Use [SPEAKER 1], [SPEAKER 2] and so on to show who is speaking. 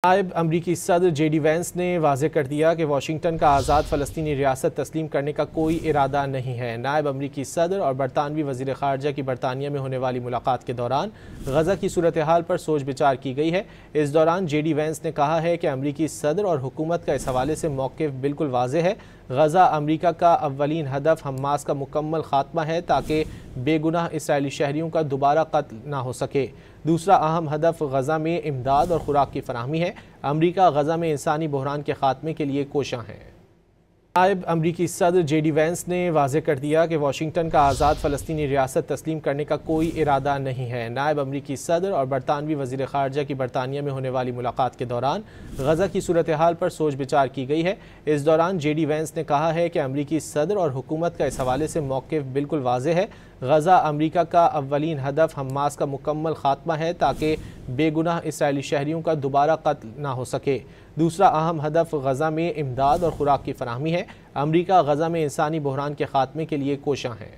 [SPEAKER 1] नायब अमरीकी सदर JD वैंस ने वाज़ेह कर दिया कि वाशिंगटन का आज़ाद फ़लस्तीनी रियासत तस्लीम करने का कोई इरादा नहीं है। नायब अमरीकी सदर और बरतानवी वज़ीर ख़ारजा की बरतानिया में होने वाली मुलाकात के दौरान गज़ा की सूरत हाल पर सोच विचार की गई है। इस दौरान JD वैंस ने कहा है कि अमरीकी सदर और हुकूमत का इस हवाले से मौक़िफ़ बिल्कुल वाज़ेह है। गज़ा अमरीका का अव्वलीन हदफ हमास का मुकम्मल खात्मा है ताकि बेगुनाह इसराइली शहरियों का दोबारा कत्ल ना हो सके। दूसरा अहम हदफ गज़ा में इमदाद और खुराक की फराहमी है। अमरीका गज़ा में इंसानी बहरान के खात्मे के लिए कोशां है। नायब अमरीकी सदर JD वैंस ने वाज़ेह कर दिया कि वाशिंगटन का आज़ाद फ़लस्तीनी रियासत तस्लीम करने का कोई इरादा नहीं है। नायब अमरीकी सदर और बरतानवी वज़ीर ख़ारजा की बरतानिया में होने वाली मुलाकात के दौरान गज़ा की सूरत हाल पर सोच विचार की गई है। इस दौरान JD वैंस ने कहा है कि अमरीकी सदर और हुकूमत का इस हवाले से मौक़िफ़ बिल्कुल वाज़ेह है। गज़ा अमरीका का अव्वलीन हदफ हमास का मुकम्मल खात्मा है ताकि बेगुनाह इसराइली शहरियों का दोबारा कत्ल ना हो सके। दूसरा अहम हदफ गज़ा में इमदाद और खुराक की फराहमी है। अमरीका गज़ा में इंसानी बहरान के खात्मे के लिए कोशां है।